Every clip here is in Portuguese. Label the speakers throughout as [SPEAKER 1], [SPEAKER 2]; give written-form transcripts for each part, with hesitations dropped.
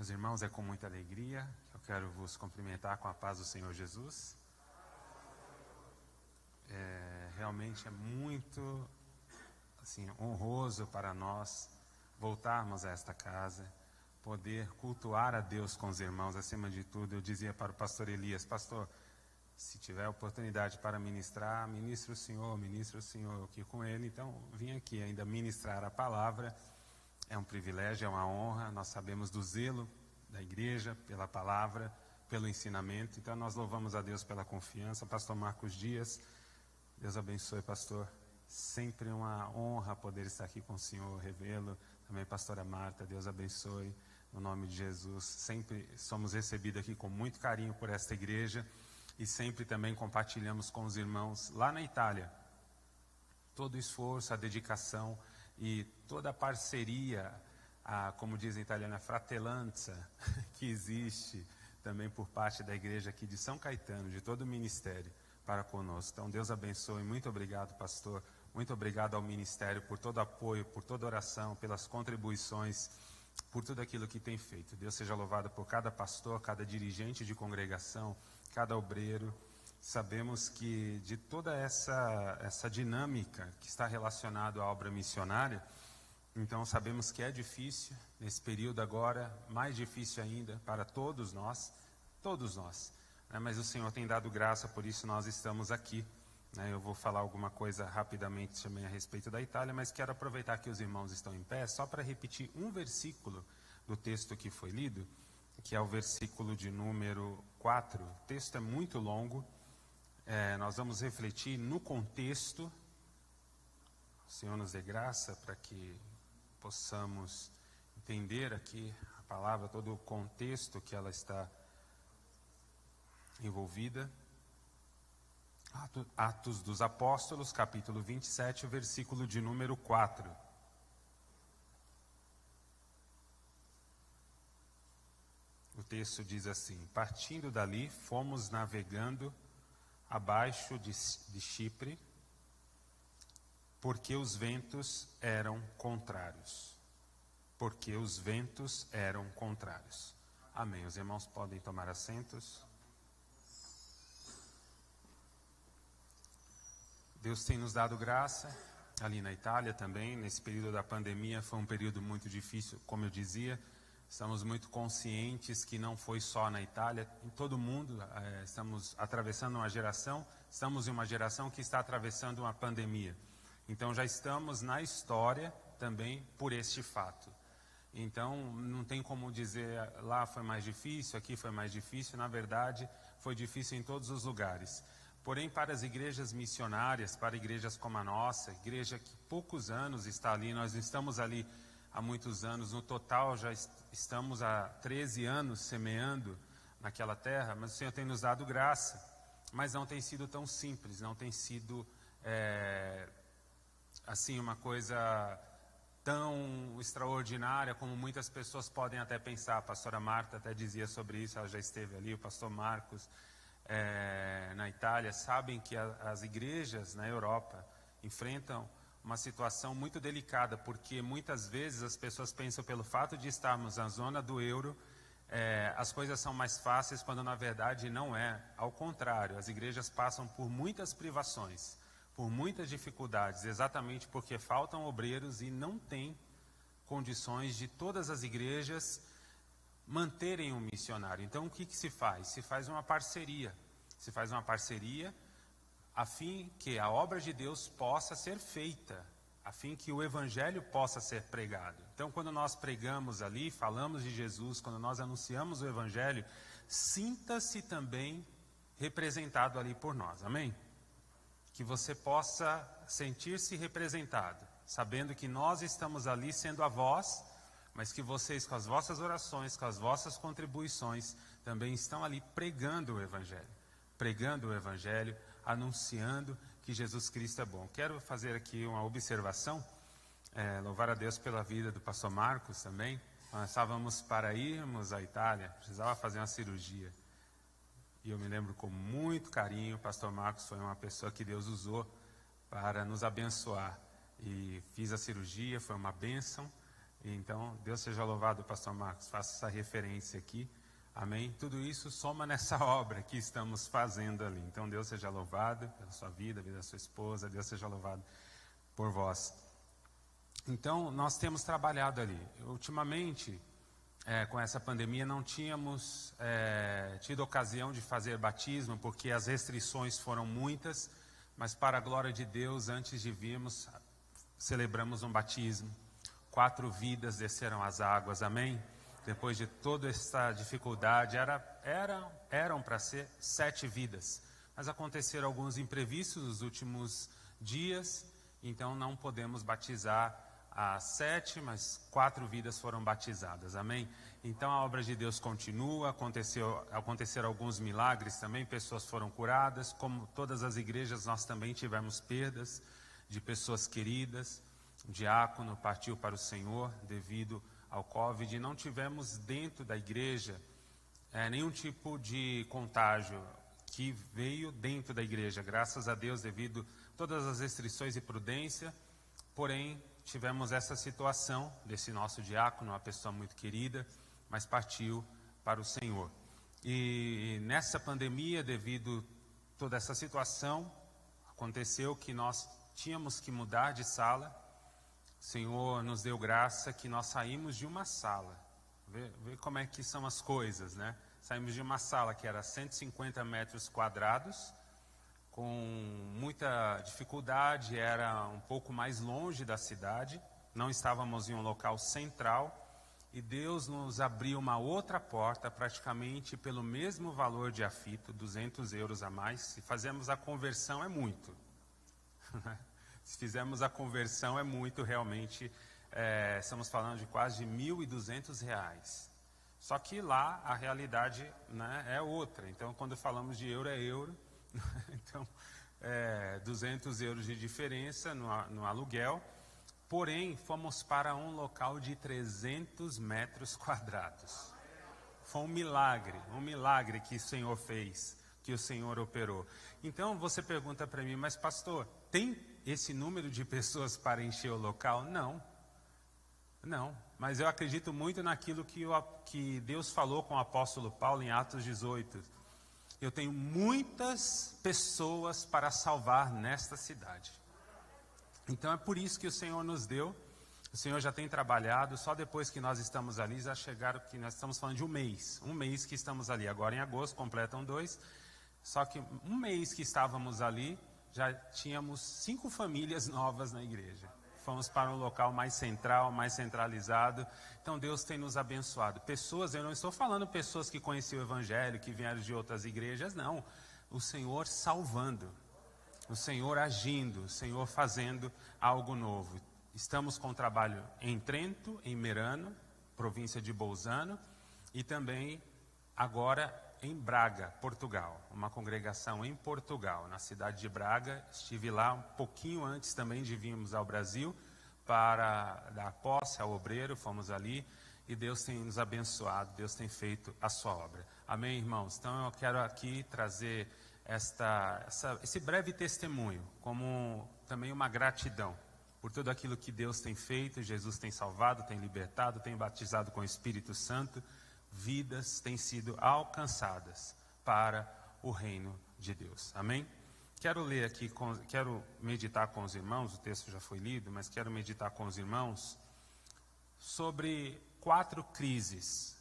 [SPEAKER 1] Meus irmãos, é com muita alegria que eu quero vos cumprimentar com a paz do Senhor Jesus. Realmente é muito honroso para nós voltarmos a esta casa, poder cultuar a Deus com os irmãos. Acima de tudo, eu dizia para o pastor Elias: pastor, se tiver oportunidade para ministrar, ministre o Senhor aqui com ele. Então, vim aqui ainda ministrar a palavra. É um privilégio, é uma honra. Nós sabemos do zelo da igreja pela palavra, pelo ensinamento. Então, nós louvamos a Deus pela confiança. Pastor Marcos Dias, Deus abençoe, pastor. Sempre uma honra poder estar aqui com o senhor, revê-lo. Também pastora Marta, Deus abençoe, no nome de Jesus. Sempre somos recebidos aqui com muito carinho por esta igreja e sempre também compartilhamos com os irmãos lá na Itália todo o esforço, a dedicação e toda a parceria, como diz em italiano, a fratellanza que existe também por parte da igreja aqui de São Caetano, de todo o ministério para conosco. Então, Deus abençoe. Muito obrigado, pastor. Muito obrigado ao ministério por todo apoio, por toda oração, pelas contribuições, por tudo aquilo que tem feito. Deus seja louvado por cada pastor, cada dirigente de congregação, cada obreiro. Sabemos que de toda essa dinâmica que está relacionada à obra missionária, então sabemos que é difícil, nesse período agora, mais difícil ainda para todos nós, né? Mas o Senhor tem dado graça, por isso nós estamos aqui, né? Eu vou falar alguma coisa rapidamente também a respeito da Itália, mas quero aproveitar que os irmãos estão em pé, só para repetir um versículo do texto que foi lido, que é o versículo de número 4. O texto é muito longo. Nós vamos refletir no contexto. O Senhor nos dê graça para que possamos entender aqui a palavra, todo o contexto que ela está envolvida. Atos dos Apóstolos, capítulo 27, versículo de número 4. O texto diz assim: partindo dali, fomos navegando abaixo de Chipre, porque os ventos eram contrários. Porque os ventos eram contrários. Amém. Os irmãos podem tomar assentos. Deus tem nos dado graça, ali na Itália também, nesse período da pandemia. Foi um período muito difícil, como eu dizia. Estamos muito conscientes que não foi só na Itália, em todo o mundo. Estamos atravessando uma geração, estamos em uma geração que está atravessando uma pandemia. Então já estamos na história também por este fato. Então não tem como dizer lá foi mais difícil, aqui foi mais difícil. Na verdade, foi difícil em todos os lugares. Porém, para as igrejas missionárias, para igrejas como a nossa, igreja que poucos anos está ali, nós não estamos ali há muitos anos, no total já estamos há 13 anos semeando naquela terra, mas o Senhor tem nos dado graça, mas não tem sido tão simples, não tem sido assim uma coisa tão extraordinária como muitas pessoas podem até pensar. A pastora Marta até dizia sobre isso, ela já esteve ali, o pastor Marcos na Itália, sabem que as igrejas na Europa enfrentam uma situação muito delicada, porque muitas vezes as pessoas pensam pelo fato de estarmos na zona do euro, as coisas são mais fáceis, quando na verdade não é. Ao contrário, as igrejas passam por muitas privações, por muitas dificuldades, exatamente porque faltam obreiros e não tem condições de todas as igrejas manterem um missionário. Então o que se faz? Se faz uma parceria. Se faz uma parceria a fim que a obra de Deus possa ser feita, a fim que o evangelho possa ser pregado. Então quando nós pregamos ali, falamos de Jesus, quando nós anunciamos o evangelho, sinta-se também representado ali por nós. Amém? Que você possa sentir-se representado, sabendo que nós estamos ali sendo a voz, mas que vocês, com as vossas orações, com as vossas contribuições, também estão ali pregando o evangelho, anunciando que Jesus Cristo é bom. Quero fazer aqui uma observação, louvar a Deus pela vida do pastor Marcos também. Nós estávamos para irmos à Itália, precisava fazer uma cirurgia. E eu me lembro com muito carinho, o pastor Marcos foi uma pessoa que Deus usou para nos abençoar. E fiz a cirurgia, foi uma bênção. Então, Deus seja louvado, pastor Marcos, faça essa referência aqui. Amém? Tudo isso soma nessa obra que estamos fazendo ali. Então, Deus seja louvado pela sua vida, a vida da sua esposa. Deus seja louvado por vós. Então, nós temos trabalhado ali. Ultimamente, com essa pandemia, não tínhamos tido ocasião de fazer batismo, porque as restrições foram muitas. Mas, para a glória de Deus, antes de virmos, celebramos um batismo. 4 vidas desceram as águas, amém? Depois de toda essa dificuldade, eram para ser 7 vidas. Mas aconteceram alguns imprevistos nos últimos dias, então não podemos batizar as 7, mas 4 vidas foram batizadas, amém? Então a obra de Deus continua, aconteceram alguns milagres também, pessoas foram curadas, como todas as igrejas nós também tivemos perdas de pessoas queridas. O diácono partiu para o Senhor devido ao Covid. Não tivemos dentro da igreja nenhum tipo de contágio que veio dentro da igreja, graças a Deus, devido a todas as restrições e prudência. Porém, tivemos essa situação desse nosso diácono, uma pessoa muito querida, mas partiu para o Senhor. E nessa pandemia, devido a toda essa situação, aconteceu que nós tínhamos que mudar de sala. O Senhor nos deu graça que nós saímos de uma sala. Vê como é que são as coisas, né? Saímos de uma sala que era 150 metros quadrados, com muita dificuldade, era um pouco mais longe da cidade, não estávamos em um local central, e Deus nos abriu uma outra porta, praticamente pelo mesmo valor de a fita, 200 euros a mais. Se fazemos a conversão, é muito. Se fizermos a conversão, é muito realmente. Estamos falando de quase R$1.200. Só que lá a realidade, né, é outra. Então, quando falamos de euro, é euro. Então, 200 euros de diferença no aluguel. Porém, fomos para um local de 300 metros quadrados. Foi um milagre que o Senhor fez, que o Senhor operou. Então, você pergunta para mim, mas pastor, tem esse número de pessoas para encher o local? Não, mas eu acredito muito naquilo que Deus falou com o apóstolo Paulo em Atos 18. Eu tenho muitas pessoas para salvar nesta cidade. Então é por isso que o Senhor nos deu. O Senhor já tem trabalhado, só depois que nós estamos ali, já chegaram, que nós estamos falando de um mês que estamos ali. Agora em agosto completam 2, só que um mês que estávamos ali, já tínhamos 5 famílias novas na igreja. Fomos para um local mais central, mais centralizado. Então Deus tem nos abençoado. Pessoas, eu não estou falando pessoas que conheciam o Evangelho, que vieram de outras igrejas, não. O Senhor salvando, o Senhor agindo, o Senhor fazendo algo novo. Estamos com trabalho em Trento, em Merano, província de Bolzano, e também agora em Braga, Portugal, uma congregação em Portugal, na cidade de Braga. Estive lá um pouquinho antes também de virmos ao Brasil para dar posse ao obreiro, fomos ali e Deus tem nos abençoado, Deus tem feito a sua obra. Amém, irmãos? Então eu quero aqui trazer esse breve testemunho, como também uma gratidão por tudo aquilo que Deus tem feito. Jesus tem salvado, tem libertado, tem batizado com o Espírito Santo. Vidas têm sido alcançadas para o reino de Deus. Amém? Quero ler aqui, quero meditar com os irmãos, o texto já foi lido, mas quero meditar com os irmãos sobre 4 crises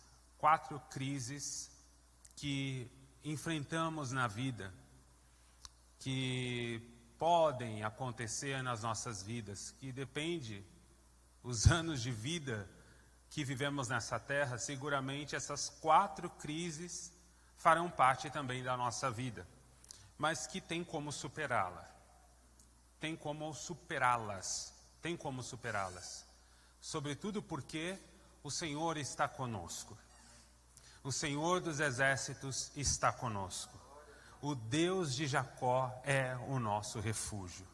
[SPEAKER 1] que enfrentamos na vida, que podem acontecer nas nossas vidas, que depende os anos de vida que vivemos nessa terra. Seguramente essas 4 crises farão parte também da nossa vida, mas que tem como superá-las, sobretudo porque o Senhor está conosco, o Senhor dos exércitos está conosco, o Deus de Jacó é o nosso refúgio.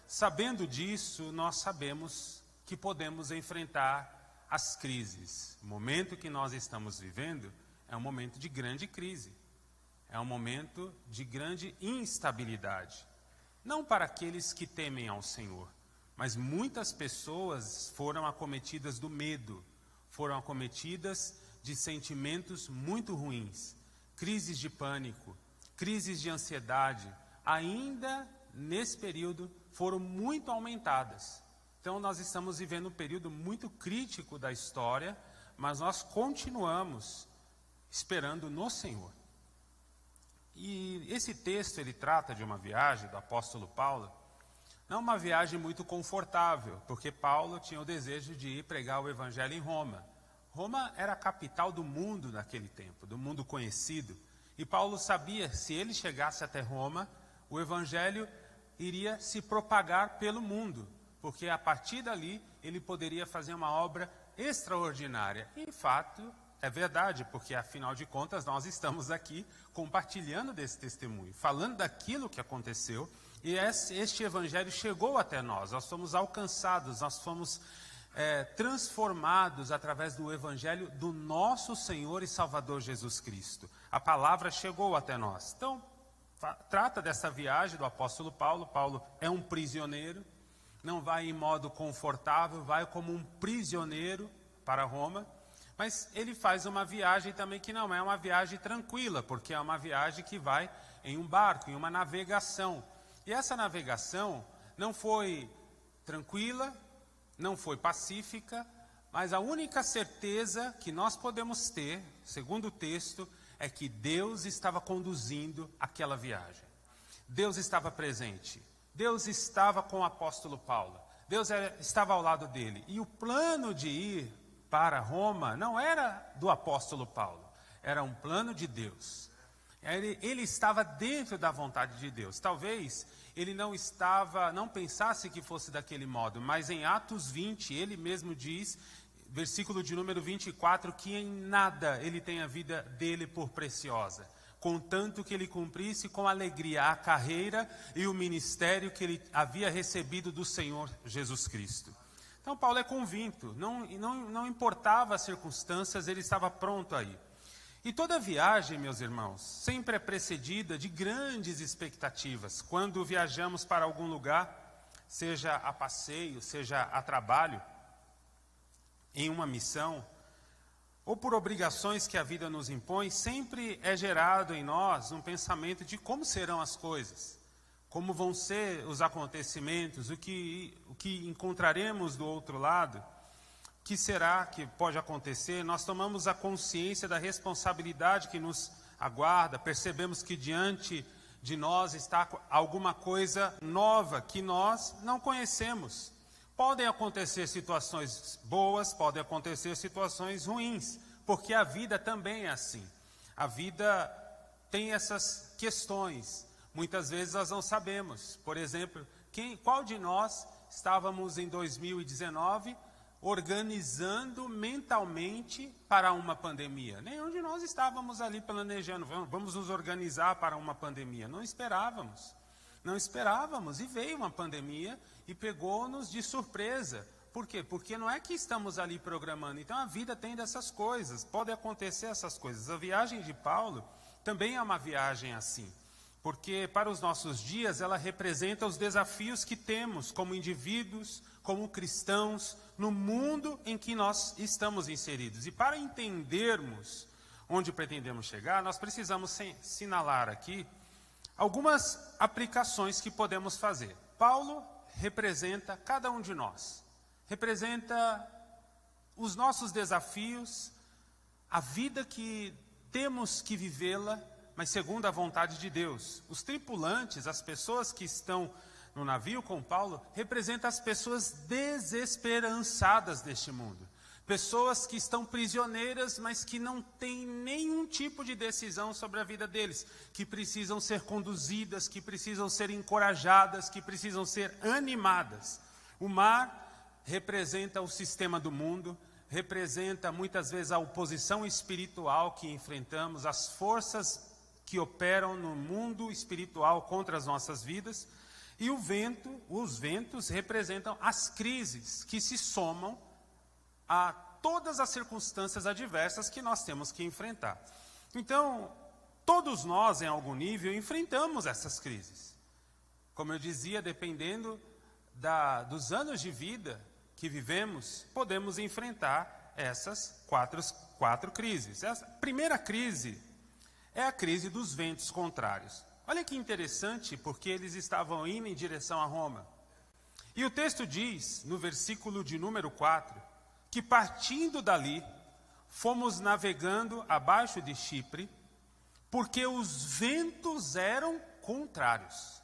[SPEAKER 1] Sabendo disso, nós sabemos que podemos enfrentar as crises. O momento que nós estamos vivendo é um momento de grande crise, é um momento de grande instabilidade, não para aqueles que temem ao Senhor, mas muitas pessoas foram acometidas do medo, foram acometidas de sentimentos muito ruins, crises de pânico, crises de ansiedade, ainda nesse período foram muito aumentadas. Então nós estamos vivendo um período muito crítico da história, mas nós continuamos esperando no Senhor. E esse texto, ele trata de uma viagem do apóstolo Paulo, não uma viagem muito confortável, porque Paulo tinha o desejo de ir pregar o evangelho em Roma. Roma era a capital do mundo naquele tempo, do mundo conhecido. E Paulo sabia, se ele chegasse até Roma, o evangelho iria se propagar pelo mundo, porque a partir dali ele poderia fazer uma obra extraordinária. E, de fato, é verdade, porque afinal de contas nós estamos aqui compartilhando desse testemunho, falando daquilo que aconteceu, e este evangelho chegou até nós fomos alcançados, nós fomos transformados através do evangelho do nosso Senhor e Salvador Jesus Cristo. A palavra chegou até nós. Então, trata dessa viagem do apóstolo Paulo. Paulo é um prisioneiro, não vai em modo confortável, vai como um prisioneiro para Roma, mas ele faz uma viagem também que não é uma viagem tranquila, porque é uma viagem que vai em um barco, em uma navegação. E essa navegação não foi tranquila, não foi pacífica, mas a única certeza que nós podemos ter, segundo o texto, é que Deus estava conduzindo aquela viagem. Deus estava presente. Deus estava com o apóstolo Paulo. Deus estava ao lado dele. E o plano de ir para Roma não era do apóstolo Paulo, era um plano de Deus. Ele estava dentro da vontade de Deus. Talvez ele não pensasse que fosse daquele modo, mas em Atos 20, ele mesmo diz, versículo de número 24, que em nada ele tem a vida dele por preciosa, contanto que ele cumprisse com alegria a carreira e o ministério que ele havia recebido do Senhor Jesus Cristo. Então Paulo é convicto, não importava as circunstâncias, ele estava pronto aí. E toda viagem, meus irmãos, sempre é precedida de grandes expectativas. Quando viajamos para algum lugar, seja a passeio, seja a trabalho, em uma missão, ou por obrigações que a vida nos impõe, sempre é gerado em nós um pensamento de como serão as coisas, como vão ser os acontecimentos, o que encontraremos do outro lado. O que será que pode acontecer? Nós tomamos a consciência da responsabilidade que nos aguarda, percebemos que diante de nós está alguma coisa nova que nós não conhecemos. Podem acontecer situações boas, podem acontecer situações ruins, porque a vida também é assim. A vida tem essas questões. Muitas vezes nós não sabemos. Por exemplo, qual de nós estávamos em 2019 organizando mentalmente para uma pandemia? Nenhum de nós estávamos ali planejando, vamos nos organizar para uma pandemia. Não esperávamos e veio uma pandemia e pegou-nos de surpresa. Por quê? Porque não é que estamos ali programando. Então a vida tem dessas coisas, pode acontecer essas coisas. A viagem de Paulo também é uma viagem assim, porque para os nossos dias ela representa os desafios que temos como indivíduos, como cristãos, no mundo em que nós estamos inseridos. E para entendermos onde pretendemos chegar, nós precisamos assinalar aqui algumas aplicações que podemos fazer. Paulo representa cada um de nós, representa os nossos desafios, a vida que temos que vivê-la, mas segundo a vontade de Deus. Os tripulantes, as pessoas que estão no navio com Paulo, representam as pessoas desesperançadas deste mundo. Pessoas que estão prisioneiras, mas que não têm nenhum tipo de decisão sobre a vida deles, que precisam ser conduzidas, que precisam ser encorajadas, que precisam ser animadas. O mar representa o sistema do mundo, representa muitas vezes a oposição espiritual que enfrentamos, as forças que operam no mundo espiritual contra as nossas vidas. E os ventos representam as crises que se somam a todas as circunstâncias adversas que nós temos que enfrentar. Então, todos nós, em algum nível, enfrentamos essas crises. Como eu dizia, dependendo dos anos de vida que vivemos, podemos enfrentar essas quatro crises. A primeira crise é a crise dos ventos contrários. Olha que interessante, porque eles estavam indo em direção a Roma. E o texto diz, no versículo de número 4, que partindo dali, fomos navegando abaixo de Chipre, porque os ventos eram contrários.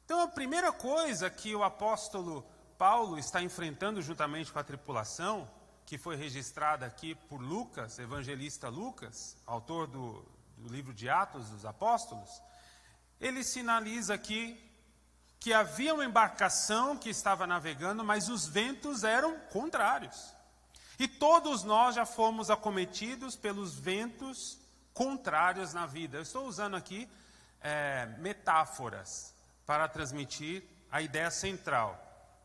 [SPEAKER 1] Então, a primeira coisa que o apóstolo Paulo está enfrentando juntamente com a tripulação, que foi registrada aqui por Lucas, evangelista Lucas, autor do livro de Atos dos Apóstolos, ele sinaliza aqui que havia uma embarcação que estava navegando, mas os ventos eram contrários. E todos nós já fomos acometidos pelos ventos contrários na vida. Eu estou usando aqui metáforas para transmitir a ideia central.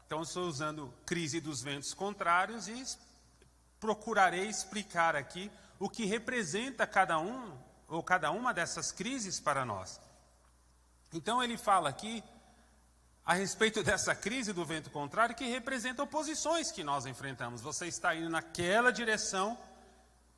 [SPEAKER 1] Então, estou usando crise dos ventos contrários e procurarei explicar aqui o que representa cada uma dessas crises para nós. Então, ele fala aqui a respeito dessa crise do vento contrário, que representa oposições que nós enfrentamos. Você está indo naquela direção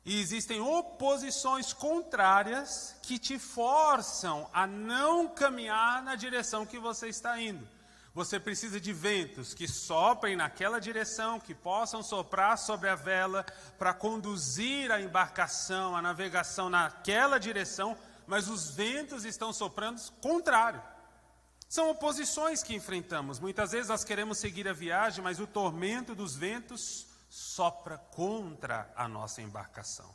[SPEAKER 1] e existem oposições contrárias que te forçam a não caminhar na direção que você está indo. Você precisa de ventos que soprem naquela direção, que possam soprar sobre a vela para conduzir a embarcação, a navegação naquela direção, mas os ventos estão soprando contrário. São oposições que enfrentamos. Muitas vezes nós queremos seguir a viagem, mas o tormento dos ventos sopra contra a nossa embarcação.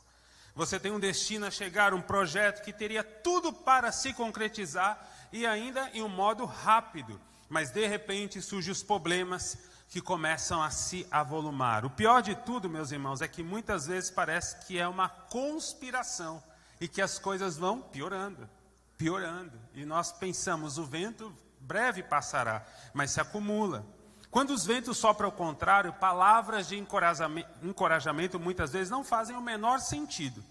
[SPEAKER 1] Você tem um destino a chegar, um projeto que teria tudo para se concretizar e ainda em um modo rápido. Mas de repente surgem os problemas que começam a se avolumar. O pior de tudo, meus irmãos, é que muitas vezes parece que é uma conspiração e que as coisas vão piorando. E nós pensamos, o vento breve passará, mas se acumula. Quando os ventos sopram ao contrário, palavras de encorajamento muitas vezes não fazem o menor sentido.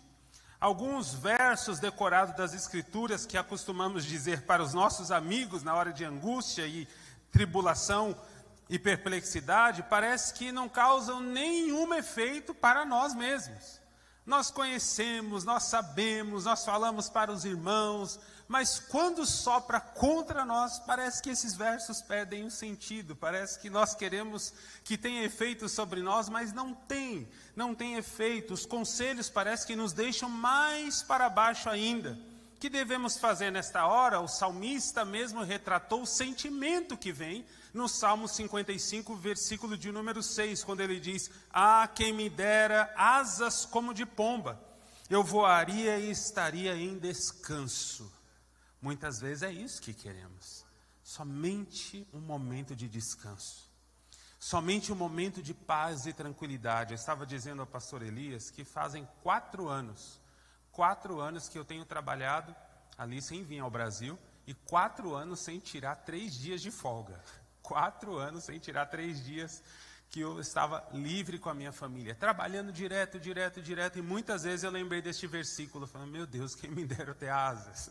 [SPEAKER 1] Alguns versos decorados das Escrituras que acostumamos dizer para os nossos amigos na hora de angústia e tribulação e perplexidade, parece que não causam nenhum efeito para nós mesmos. Nós conhecemos, nós sabemos, nós falamos para os irmãos, mas quando sopra contra nós, parece que esses versos perdem o sentido, parece que nós queremos que tenha efeito sobre nós, mas não tem efeito. Os conselhos parece que nos deixam mais para baixo ainda. O que devemos fazer nesta hora? O salmista mesmo retratou o sentimento que vem no Salmo 55, versículo de número 6, quando ele diz: "Ah, quem me dera asas como de pomba, eu voaria e estaria em descanso." Muitas vezes é isso que queremos, somente um momento de descanso, somente um momento de paz e tranquilidade. Eu estava dizendo ao pastor Elias que fazem 4 anos que eu tenho trabalhado ali sem vir ao Brasil, e 4 anos sem tirar 3 dias de folga. 4 anos sem tirar 3 dias que eu estava livre com a minha família, trabalhando direto, e muitas vezes eu lembrei deste versículo, falando: meu Deus, quem me dera ter asas,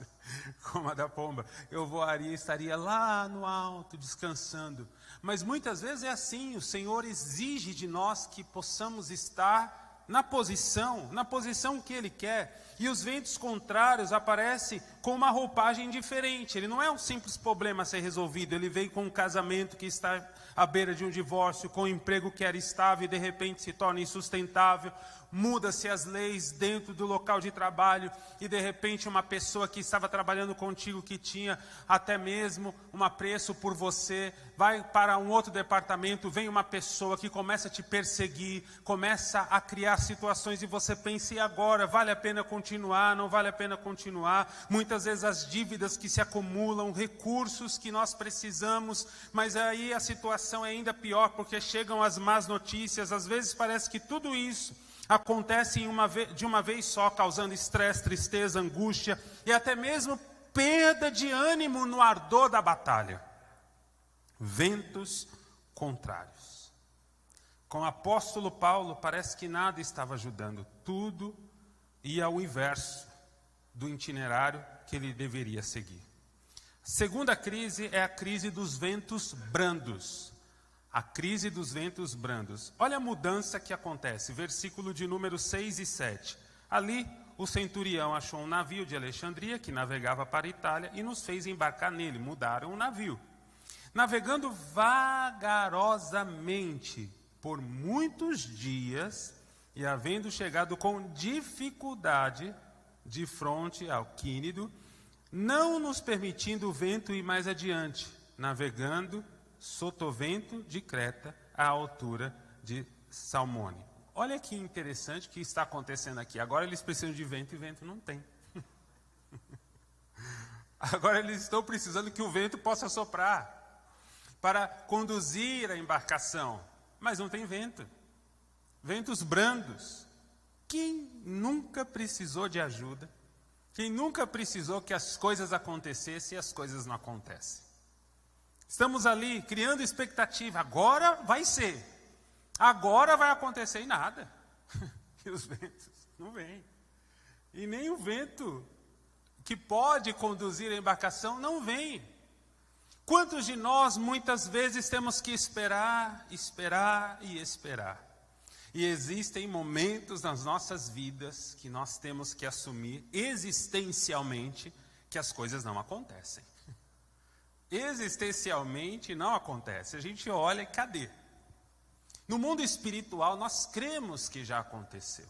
[SPEAKER 1] como a da pomba, eu voaria e estaria lá no alto, descansando. Mas muitas vezes é assim, o Senhor exige de nós que possamos estar na posição que Ele quer, e os ventos contrários aparecem com uma roupagem diferente. Ele não é um simples problema a ser resolvido, ele vem com um casamento que está à beira de um divórcio, com um emprego que era estável e de repente se torna insustentável, muda-se as leis dentro do local de trabalho e de repente uma pessoa que estava trabalhando contigo, que tinha até mesmo um apreço por você, vai para um outro departamento, vem uma pessoa que começa a te perseguir, começa a criar situações e você pensa: e agora? Vale a pena continuar? Não vale a pena continuar? Muitas vezes as dívidas que se acumulam, recursos que nós precisamos, mas aí a situação é ainda pior, porque chegam as más notícias. Às vezes parece que tudo isso acontece de uma vez só, causando estresse, tristeza, angústia e até mesmo perda de ânimo no ardor da batalha. Ventos contrários. Com o apóstolo Paulo, parece que nada estava ajudando, tudo ia ao inverso do itinerário que ele deveria seguir. Segunda crise é a crise dos ventos brandos. A crise dos ventos brandos. Olha a mudança que acontece. Versículo de número 6 e 7. Ali, o centurião achou um navio de Alexandria que navegava para a Itália e nos fez embarcar nele. Mudaram o navio. Navegando vagarosamente por muitos dias e havendo chegado com dificuldade de fronte ao Quínido, não nos permitindo o vento ir mais adiante, navegando sotovento de Creta à altura de Salmone. Olha que interessante o que está acontecendo aqui. Agora eles precisam de vento e vento não tem. Agora eles estão precisando que o vento possa soprar para conduzir a embarcação. Mas não tem vento. Ventos brandos. Quem nunca precisou de ajuda? Quem nunca precisou que as coisas acontecessem e as coisas não acontecem? Estamos ali criando expectativa. Agora vai ser. Agora vai acontecer e nada. E os ventos não vêm. E nem o vento que pode conduzir a embarcação não vem. Quantos de nós muitas vezes temos que esperar, esperar e esperar? E existem momentos nas nossas vidas que nós temos que assumir existencialmente que as coisas não acontecem. Existencialmente não acontece. A gente olha e cadê? No mundo espiritual nós cremos que já aconteceu.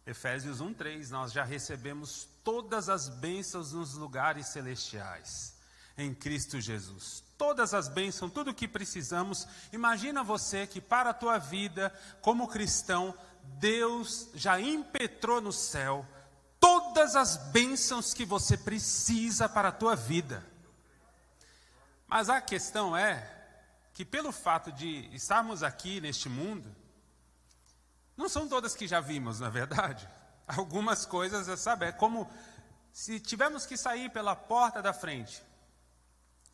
[SPEAKER 1] Efésios 1:3, nós já recebemos todas as bênçãos nos lugares celestiais. Em Cristo Jesus. Todas as bênçãos, tudo o que precisamos. Imagina você que para a tua vida, como cristão, Deus já impetrou no céu todas as bênçãos que você precisa para a tua vida. Mas a questão é que pelo fato de estarmos aqui neste mundo, não são todas que já vimos, na verdade. Algumas coisas, sabe, é como se tivermos que sair pela porta da frente.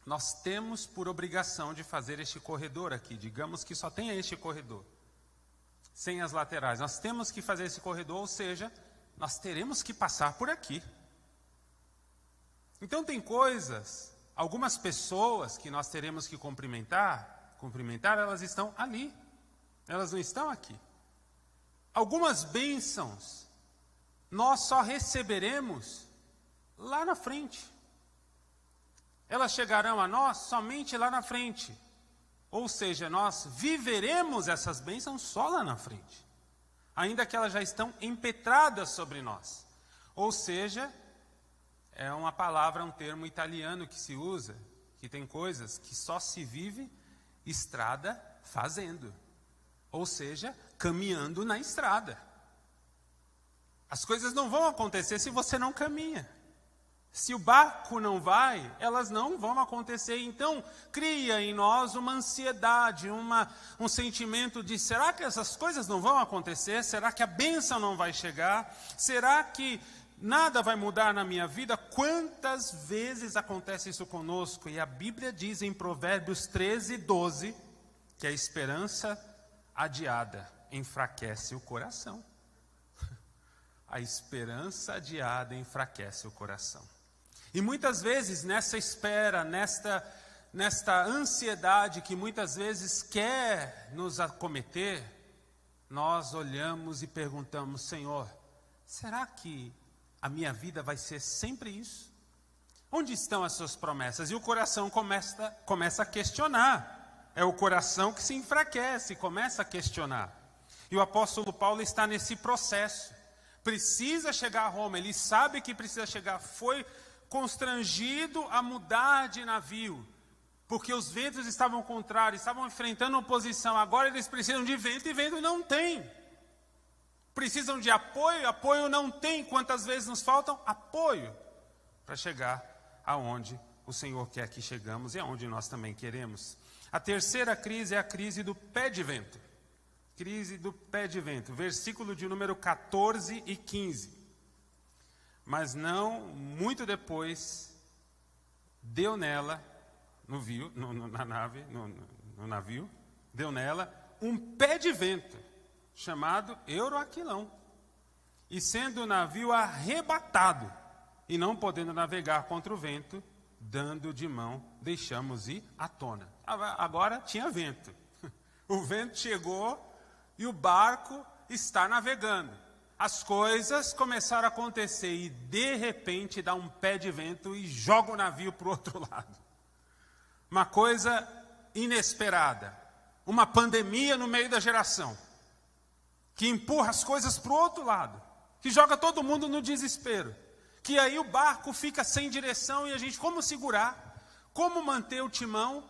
[SPEAKER 1] Nós temos por obrigação de fazer este corredor aqui. Digamos que só tenha este corredor, sem as laterais. Nós temos que fazer esse corredor, ou seja, nós teremos que passar por aqui. Então tem coisas, algumas pessoas que nós teremos que cumprimentar, elas estão ali. Elas não estão aqui. Algumas bênçãos nós só receberemos lá na frente. Elas chegarão a nós somente lá na frente. Ou seja, nós viveremos essas bênçãos só lá na frente. Ainda que elas já estão impetradas sobre nós. Ou seja, é uma palavra, um termo italiano que se usa, que tem coisas que só se vive estrada fazendo. Ou seja, caminhando na estrada. As coisas não vão acontecer se você não caminha. Se o barco não vai, elas não vão acontecer. Então, cria em nós uma ansiedade, um sentimento de: será que essas coisas não vão acontecer? Será que a bênção não vai chegar? Será que nada vai mudar na minha vida? Quantas vezes acontece isso conosco? E a Bíblia diz em Provérbios 13:12, que a esperança adiada enfraquece o coração. A esperança adiada enfraquece o coração. E muitas vezes nessa espera, nesta ansiedade que muitas vezes quer nos acometer, nós olhamos e perguntamos: Senhor, será que a minha vida vai ser sempre isso? Onde estão as suas promessas? E o coração começa a questionar. É o coração que se enfraquece, começa a questionar. E o apóstolo Paulo está nesse processo. Precisa chegar a Roma, ele sabe que precisa chegar. Foi constrangido a mudar de navio, porque os ventos estavam contrários, estavam enfrentando oposição. Agora eles precisam de vento e vento não tem. Precisam de apoio, apoio não tem. Quantas vezes nos faltam apoio para chegar aonde o Senhor quer que chegamos e aonde nós também queremos. A terceira crise é a crise do pé de vento. Crise do pé de vento, versículo de número 14 e 15. Mas não muito depois, deu nela, no navio, deu nela um pé de vento, chamado Euroaquilão. E sendo o navio arrebatado, e não podendo navegar contra o vento, dando de mão, deixamos ir à tona. Agora tinha vento. O vento chegou e o barco está navegando. As coisas começaram a acontecer e de repente dá um pé de vento e joga o navio para o outro lado. Uma coisa inesperada. Uma pandemia no meio da geração. Que empurra as coisas para o outro lado. Que joga todo mundo no desespero. Que aí o barco fica sem direção e a gente, como segurar? Como manter o timão?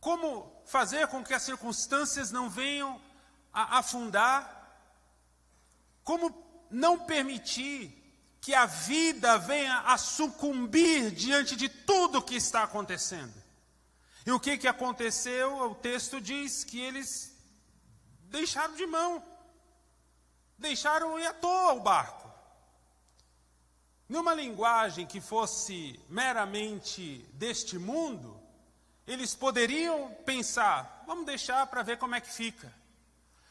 [SPEAKER 1] Como fazer com que as circunstâncias não venham a afundar? Como não permitir que a vida venha a sucumbir diante de tudo que está acontecendo? E o que aconteceu? O texto diz que eles deixaram de mão. Deixaram ir à toa o barco. Numa linguagem que fosse meramente deste mundo, eles poderiam pensar, vamos deixar para ver como é que fica.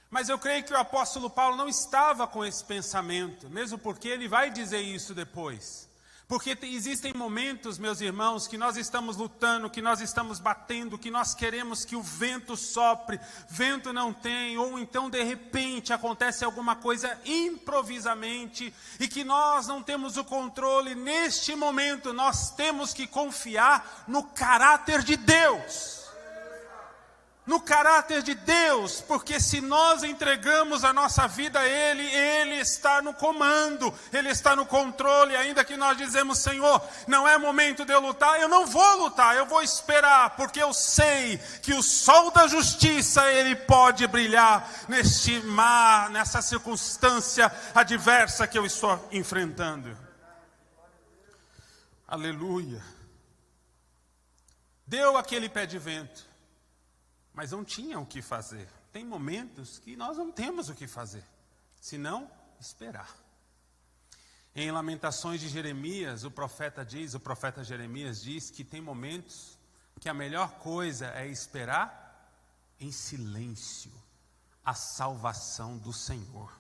[SPEAKER 1] Mas eu creio que o apóstolo Paulo não estava com esse pensamento, mesmo porque ele vai dizer isso depois. Porque existem momentos, meus irmãos, que nós estamos lutando, que nós estamos batendo, que nós queremos que o vento sopre, vento não tem, ou então de repente acontece alguma coisa improvisamente e que nós não temos o controle. Neste momento nós temos que confiar no caráter de Deus. No caráter de Deus, porque se nós entregamos a nossa vida a Ele, Ele está no comando, Ele está no controle. Ainda que nós dizemos, Senhor, não é momento de eu lutar, eu não vou lutar, eu vou esperar, porque eu sei que o sol da justiça, ele pode brilhar neste mar, nessa circunstância adversa que eu estou enfrentando. Aleluia. Deu aquele pé de vento. Mas não tinha o que fazer. Tem momentos que nós não temos o que fazer, senão esperar. Em Lamentações de Jeremias, o profeta Jeremias diz que tem momentos que a melhor coisa é esperar em silêncio a salvação do Senhor.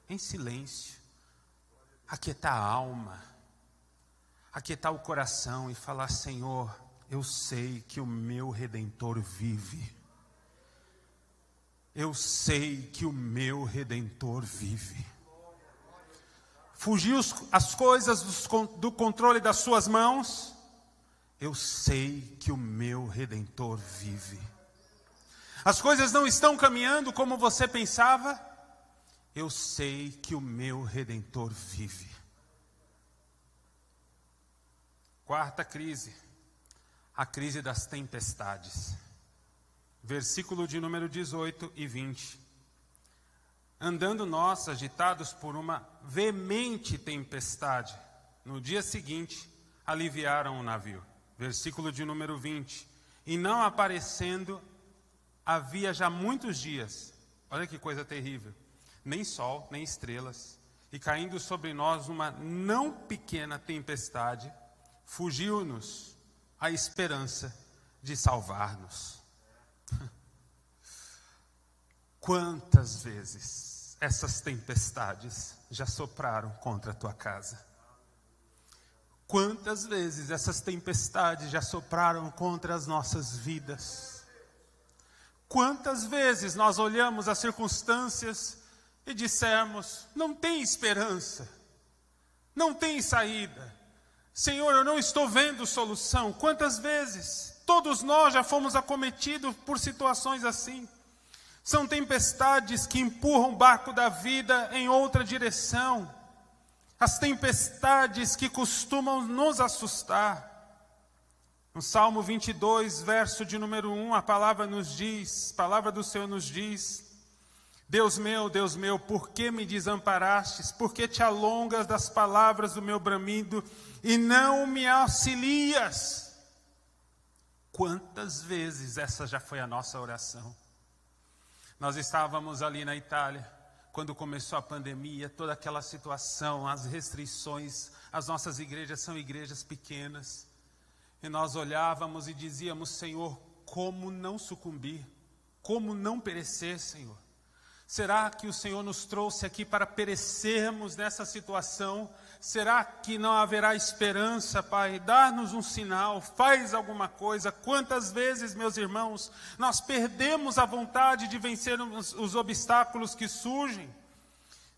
[SPEAKER 1] Em silêncio. Aquietar a alma, aquietar o coração e falar, Senhor, eu sei que o meu Redentor vive. Eu sei que o meu Redentor vive. Fugiu as coisas do controle das suas mãos. Eu sei que o meu Redentor vive. As coisas não estão caminhando como você pensava. Eu sei que o meu Redentor vive. Quarta crise. A crise das tempestades. Versículo de número 18 e 20. Andando nós, agitados por uma veemente tempestade, no dia seguinte, aliviaram o navio. Versículo de número 20. E não aparecendo, havia já muitos dias, olha que coisa terrível, nem sol, nem estrelas, e caindo sobre nós uma não pequena tempestade, fugiu-nos a esperança de salvar-nos. Quantas vezes essas tempestades já sopraram contra a tua casa? Quantas vezes essas tempestades já sopraram contra as nossas vidas? Quantas vezes nós olhamos as circunstâncias e dissemos, não tem esperança, não tem saída. Senhor, eu não estou vendo solução. Quantas vezes todos nós já fomos acometidos por situações assim? São tempestades que empurram o barco da vida em outra direção. As tempestades que costumam nos assustar. No Salmo 22, verso de número 1, a palavra do Senhor nos diz, Deus meu, por que me desamparastes? Por que te alongas das palavras do meu bramido e não me auxilias? Quantas vezes essa já foi a nossa oração? Nós estávamos ali na Itália, quando começou a pandemia, toda aquela situação, as restrições, as nossas igrejas são igrejas pequenas, e nós olhávamos e dizíamos, Senhor, como não sucumbir? Como não perecer, Senhor? Será que o Senhor nos trouxe aqui para perecermos nessa situação? Será que não haverá esperança, Pai? Dá-nos um sinal, faz alguma coisa. Quantas vezes, meus irmãos, nós perdemos a vontade de vencer os obstáculos que surgem?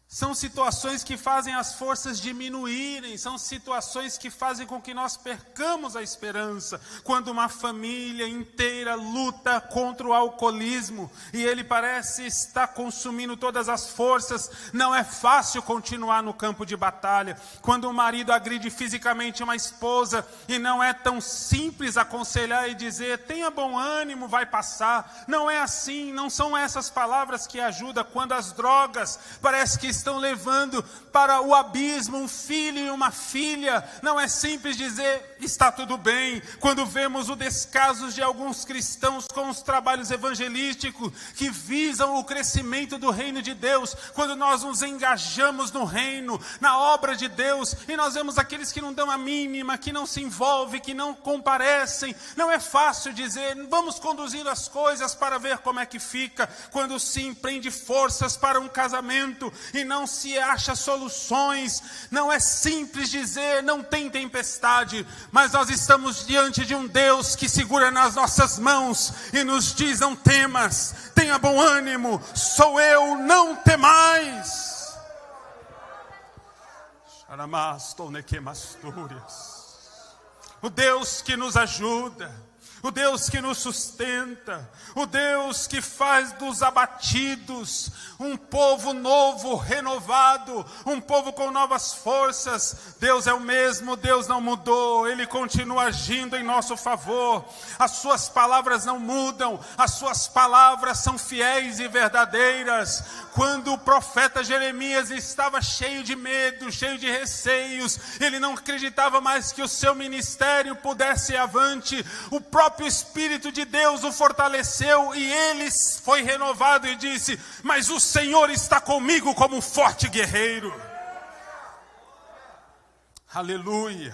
[SPEAKER 1] São situações que fazem as forças diminuírem, são situações que fazem com que nós percamos a esperança. Quando uma família inteira luta contra o alcoolismo e ele parece estar consumindo todas as forças, não é fácil continuar no campo de batalha. Quando o marido agride fisicamente uma esposa e não é tão simples aconselhar e dizer, tenha bom ânimo, vai passar. Não é assim, não são essas palavras que ajudam. Quando as drogas parece que estão levando para o abismo um filho e uma filha, não é simples dizer, está tudo bem. Quando vemos o descaso de alguns cristãos com os trabalhos evangelísticos que visam o crescimento do reino de Deus, quando nós nos engajamos no reino, na obra de Deus, e nós vemos aqueles que não dão a mínima, que não se envolvem, que não comparecem, não é fácil dizer, vamos conduzindo as coisas para ver como é que fica. Quando se empreende forças para um casamento e não se acha soluções, não é simples dizer, não tem tempestade, mas nós estamos diante de um Deus que segura nas nossas mãos e nos diz, não temas, tenha bom ânimo, sou eu, não temais. O Deus que nos ajuda, o Deus que nos sustenta, o Deus que faz dos abatidos um povo novo, renovado, um povo com novas forças. Deus é o mesmo, Deus não mudou, Ele continua agindo em nosso favor. As suas palavras não mudam, as suas palavras são fiéis e verdadeiras. Quando o profeta Jeremias estava cheio de medo, cheio de receios, ele não acreditava mais que o seu ministério pudesse ir avante, o próprio Espírito de Deus o fortaleceu e ele foi renovado e disse, mas o Senhor está comigo como um forte guerreiro. Aleluia.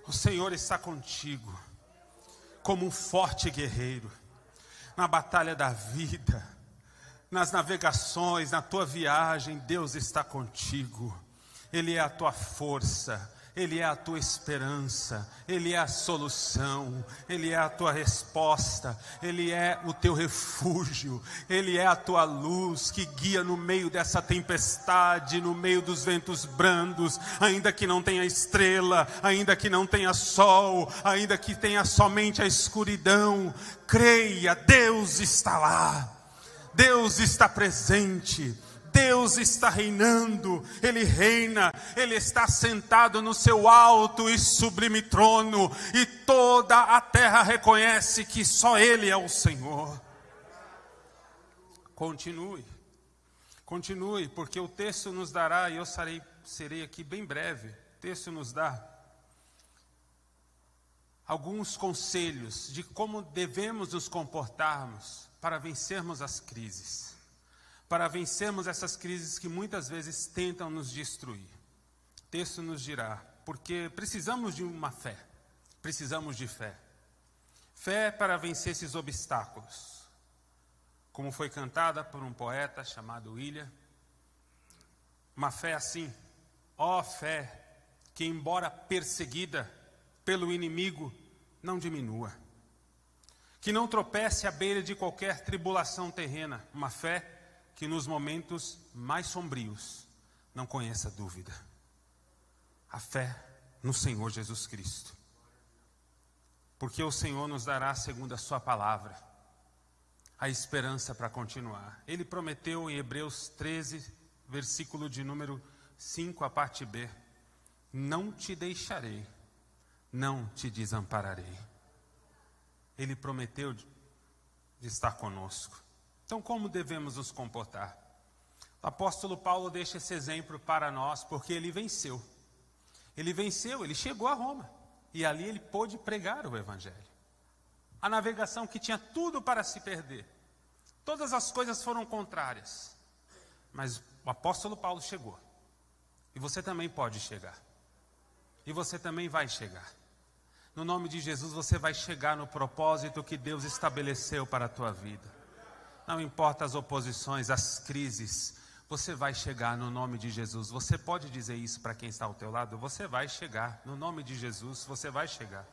[SPEAKER 1] O Senhor está contigo como um forte guerreiro na batalha da vida, nas navegações, na tua viagem. Deus está contigo. Ele é a tua força, Ele é a tua esperança, Ele é a solução, Ele é a tua resposta, Ele é o teu refúgio, Ele é a tua luz que guia no meio dessa tempestade, no meio dos ventos brandos, ainda que não tenha estrela, ainda que não tenha sol, ainda que tenha somente a escuridão. Creia, Deus está lá, Deus está presente, Deus está reinando, Ele reina, Ele está sentado no seu alto e sublime trono, e toda a terra reconhece que só Ele é o Senhor. Continue, porque o texto nos dará, e eu serei aqui bem breve, o texto nos dá alguns conselhos de como devemos nos comportarmos para vencermos as crises. Para vencermos essas crises que muitas vezes tentam nos destruir. O texto nos dirá, porque precisamos de uma fé, precisamos de fé. Fé para vencer esses obstáculos. Como foi cantada por um poeta chamado William. Uma fé assim, ó fé, que embora perseguida pelo inimigo, não diminua. Que não tropece à beira de qualquer tribulação terrena. Uma fé que nos momentos mais sombrios não conheça dúvida. A fé no Senhor Jesus Cristo. Porque o Senhor nos dará, segundo a sua palavra, a esperança para continuar. Ele prometeu em Hebreus 13, versículo de número 5, a parte B, não te deixarei, não te desampararei. Ele prometeu de estar conosco. Então, como devemos nos comportar? O apóstolo Paulo deixa esse exemplo para nós, porque ele venceu. Ele venceu, ele chegou a Roma. E ali ele pôde pregar o Evangelho. A navegação que tinha tudo para se perder. Todas as coisas foram contrárias. Mas o apóstolo Paulo chegou. E você também pode chegar. E você também vai chegar. No nome de Jesus, você vai chegar no propósito que Deus estabeleceu para a tua vida. não importa as oposições, as crises, você vai chegar no nome de Jesus. Você pode dizer isso para quem está ao teu lado? Você vai chegar, no nome de Jesus, você vai chegar.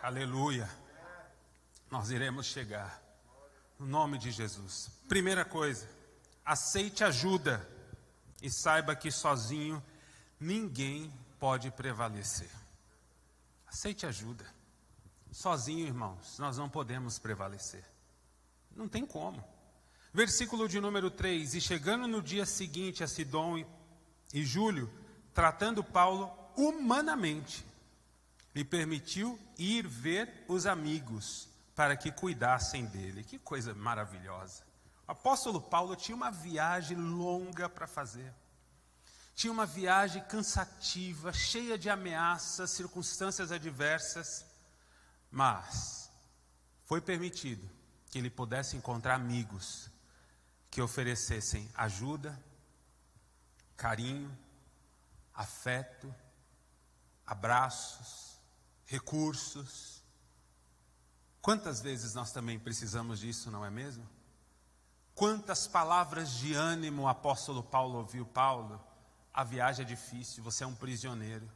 [SPEAKER 1] Aleluia. Nós iremos chegar, no nome de Jesus. Primeira coisa, aceite ajuda e saiba que sozinho ninguém pode prevalecer. Aceite ajuda. Sozinho, irmãos, nós não podemos prevalecer. Não tem como. Versículo de número 3. E chegando no dia seguinte a Sidom e Júlio, tratando Paulo humanamente, lhe permitiu ir ver os amigos para que cuidassem dele. Que coisa maravilhosa. O apóstolo Paulo tinha uma viagem longa para fazer. Tinha uma viagem cansativa, cheia de ameaças, circunstâncias adversas. Mas foi permitido que ele pudesse encontrar amigos que oferecessem ajuda, carinho, afeto, abraços, recursos. Quantas vezes nós também precisamos disso, não é mesmo? Quantas palavras de ânimo o apóstolo Paulo ouviu? Paulo, a viagem é difícil, você é um prisioneiro,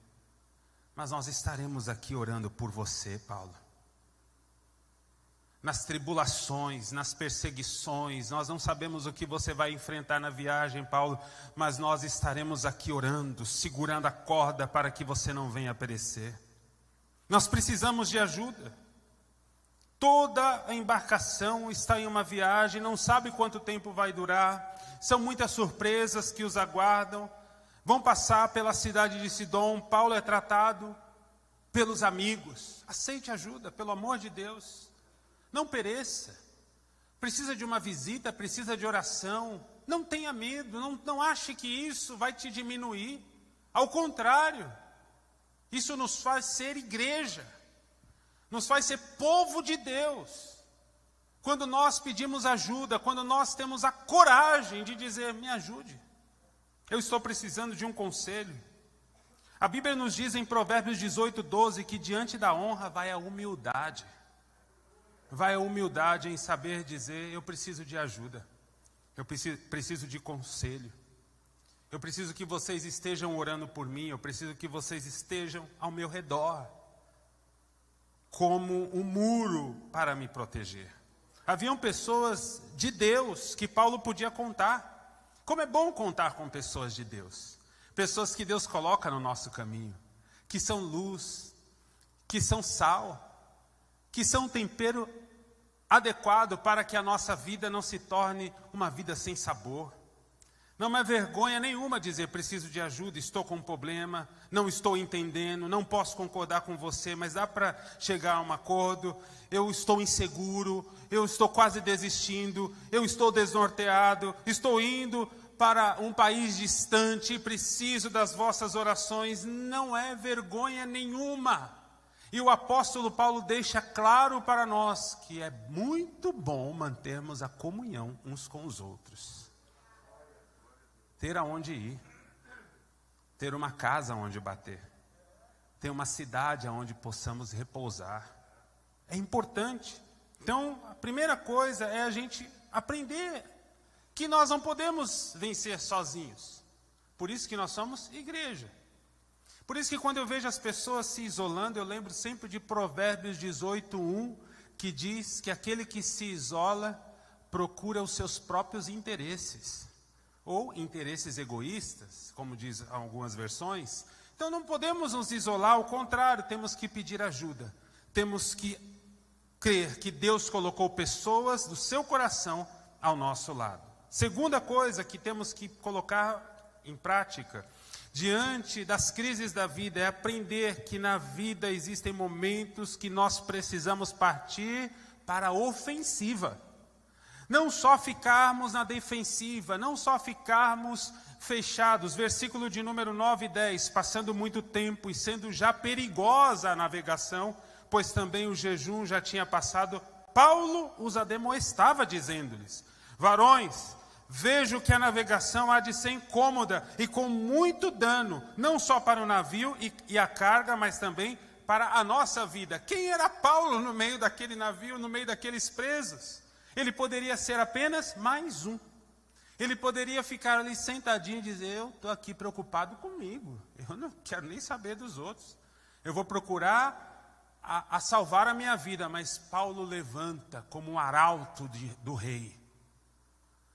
[SPEAKER 1] mas nós estaremos aqui orando por você, Paulo. Nas tribulações, nas perseguições, nós não sabemos o que você vai enfrentar na viagem, Paulo, mas nós estaremos aqui orando, segurando a corda para que você não venha perecer. Nós precisamos de ajuda. Toda a embarcação está em uma viagem, não sabe quanto tempo vai durar, são muitas surpresas que os aguardam. Vão passar pela cidade de Sidom. Paulo é tratado pelos amigos. Aceite ajuda, pelo amor de Deus. Não pereça. Precisa de uma visita, precisa de oração. Não tenha medo, não ache que isso vai te diminuir. Ao contrário, isso nos faz ser igreja. Nos faz ser povo de Deus. Quando nós pedimos ajuda, quando nós temos a coragem de dizer, me ajude. Eu estou precisando de um conselho. A Bíblia nos diz em Provérbios 18:12 que diante da honra vai a humildade. Vai a humildade em saber dizer, eu preciso de ajuda. Eu preciso de conselho. Eu preciso que vocês estejam orando por mim. Eu preciso que vocês estejam ao meu redor, como um muro para me proteger. Haviam pessoas de Deus que Paulo podia contar. Como é bom contar com pessoas de Deus. Pessoas que Deus coloca no nosso caminho. Que são luz, que são sal, que são um tempero adequado para que a nossa vida não se torne uma vida sem sabor. Não é vergonha nenhuma dizer, preciso de ajuda, estou com um problema, não estou entendendo, não posso concordar com você, mas dá para chegar a um acordo, eu estou inseguro, eu estou quase desistindo, eu estou desnorteado, estou indo para um país distante e preciso das vossas orações. Não é vergonha nenhuma. E o apóstolo Paulo deixa claro para nós que é muito bom mantermos a comunhão uns com os outros. Ter aonde ir, ter uma casa onde bater, ter uma cidade onde possamos repousar. É importante. Então, a primeira coisa é a gente aprender que nós não podemos vencer sozinhos. Por isso que nós somos igreja. Por isso que quando eu vejo as pessoas se isolando, eu lembro sempre de Provérbios 18:1, que diz que aquele que se isola procura os seus próprios interesses. Ou interesses egoístas, como diz algumas versões. Então não podemos nos isolar, ao contrário, temos que pedir ajuda. Temos que crer que Deus colocou pessoas do seu coração ao nosso lado. Segunda coisa que temos que colocar em prática, diante das crises da vida, é aprender que na vida existem momentos que nós precisamos partir para a ofensiva. Não só ficarmos na defensiva, não só ficarmos fechados. Versículo de número 9 e 10. Passando muito tempo e sendo já perigosa a navegação, pois também o jejum já tinha passado, Paulo os ademoestava, dizendo-lhes, varões, vejo que a navegação há de ser incômoda e com muito dano, não só para o navio e a carga, mas também para a nossa vida. Quem era Paulo no meio daquele navio, no meio daqueles presos? Ele poderia ser apenas mais um. Ele poderia ficar ali sentadinho e dizer, eu estou aqui preocupado comigo, eu não quero nem saber dos outros. Eu vou procurar a salvar a minha vida. Mas Paulo levanta como um arauto do rei,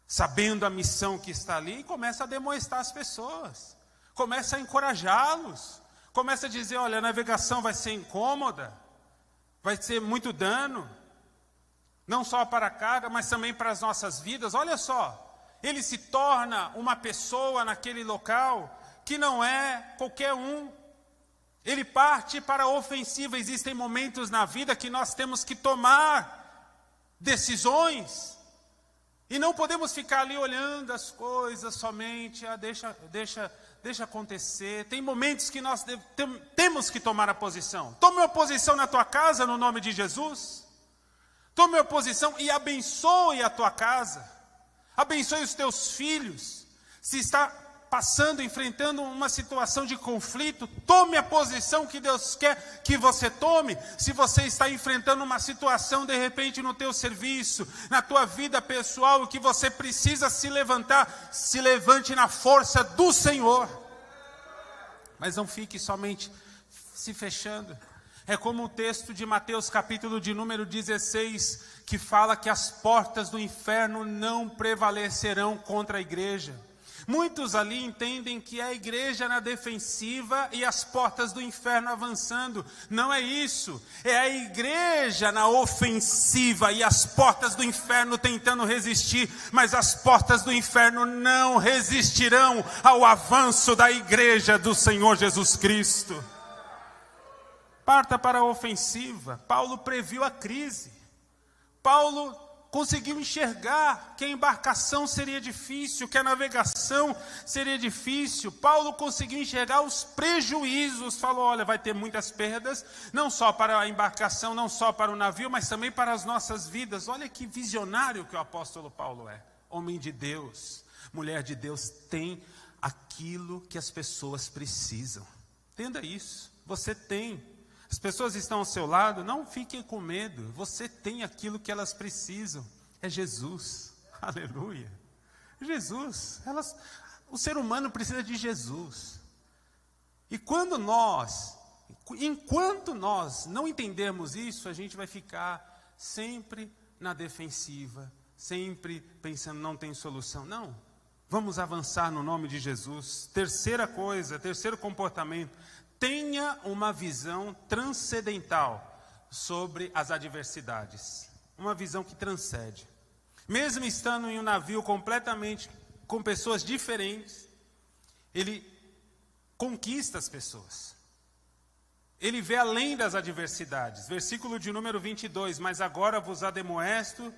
[SPEAKER 1] sabendo a missão que está ali, e começa a demonstrar as pessoas, começa a encorajá-los, começa a dizer, olha, a navegação vai ser incômoda, vai ser muito dano, não só para a carga, mas também para as nossas vidas. Olha só, ele se torna uma pessoa naquele local que não é qualquer um. Ele parte para a ofensiva. Existem momentos na vida que nós temos que tomar decisões. E não podemos ficar ali olhando as coisas somente, deixa acontecer. Tem momentos que nós temos que tomar a posição. Tome uma posição na tua casa no nome de Jesus. Tome uma posição e abençoe a tua casa. Abençoe os teus filhos. Se está passando, enfrentando uma situação de conflito, tome a posição que Deus quer que você tome. Se você está enfrentando uma situação, de repente, no teu serviço, na tua vida pessoal, que você precisa se levantar, se levante na força do Senhor. Mas não fique somente se fechando. É como o texto de Mateus capítulo de número 16, que fala que as portas do inferno não prevalecerão contra a igreja. Muitos ali entendem que é a igreja na defensiva e as portas do inferno avançando. Não é isso. É a igreja na ofensiva e as portas do inferno tentando resistir. Mas as portas do inferno não resistirão ao avanço da igreja do Senhor Jesus Cristo. Parta para a ofensiva. Paulo previu a crise. Paulo conseguiu enxergar que a embarcação seria difícil, que a navegação seria difícil. Paulo conseguiu enxergar os prejuízos. Falou, olha, vai ter muitas perdas, não só para a embarcação, não só para o navio, mas também para as nossas vidas. Olha que visionário que o apóstolo Paulo é. Homem de Deus, mulher de Deus, tem aquilo que as pessoas precisam. Entenda isso, você tem. As pessoas estão ao seu lado, não fiquem com medo. Você tem aquilo que elas precisam. É Jesus. Aleluia. Jesus. O ser humano precisa de Jesus. E enquanto nós não entendermos isso, a gente vai ficar sempre na defensiva, sempre pensando não tem solução. Não. Vamos avançar no nome de Jesus. Terceiro comportamento. Tenha uma visão transcendental sobre as adversidades. Uma visão que transcende. Mesmo estando em um navio completamente com pessoas diferentes, ele conquista as pessoas. Ele vê além das adversidades. Versículo de número 22. Mas agora vos ademoesto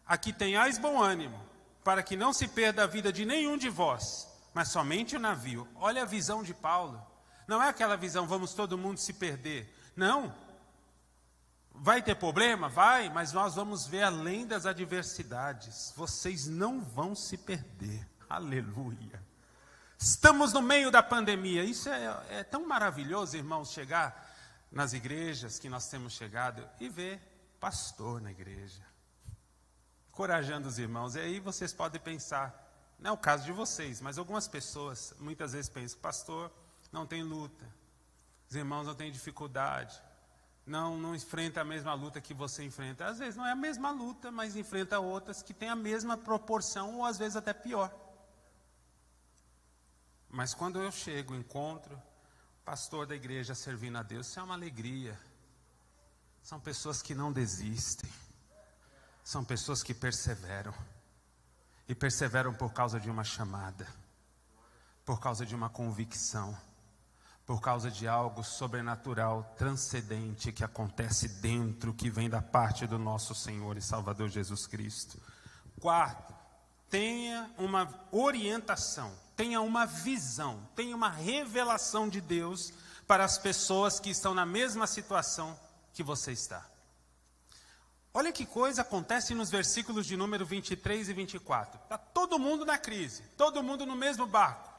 [SPEAKER 1] a que tenhais bom ânimo, para que não se perda a vida de nenhum de vós, mas somente o navio. Olha a visão de Paulo. Não é aquela visão, vamos todo mundo se perder. Não. Vai ter problema? Vai, mas nós vamos ver além das adversidades. Vocês não vão se perder. Aleluia. Estamos no meio da pandemia. Isso é tão maravilhoso, irmãos, chegar nas igrejas que nós temos chegado e ver pastor na igreja, encorajando os irmãos. E aí vocês podem pensar, não é o caso de vocês, mas algumas pessoas muitas vezes pensam, pastor não tem luta, os irmãos não têm dificuldade, não enfrenta a mesma luta que você enfrenta. Às vezes não é a mesma luta, mas enfrenta outras que têm a mesma proporção, ou às vezes até pior. Mas quando eu chego, encontro pastor da igreja servindo a Deus, isso é uma alegria. São pessoas que não desistem, são pessoas que perseveram, e perseveram por causa de uma chamada, por causa de uma convicção, por causa de algo sobrenatural, transcendente, que acontece dentro, que vem da parte do nosso Senhor e Salvador Jesus Cristo. Quarto, tenha uma orientação, tenha uma visão, tenha uma revelação de Deus para as pessoas que estão na mesma situação que você está. Olha que coisa acontece nos versículos de número 23 e 24. Está todo mundo na crise, todo mundo no mesmo barco.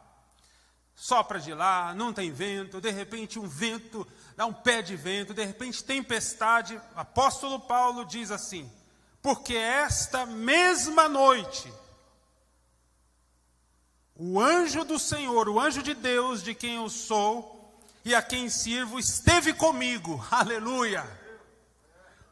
[SPEAKER 1] Sopra de lá, não tem vento, de repente um vento dá um pé de vento, de repente tempestade. O apóstolo Paulo diz assim: porque esta mesma noite, o anjo do Senhor, o anjo de Deus, de quem eu sou e a quem sirvo, esteve comigo. Aleluia!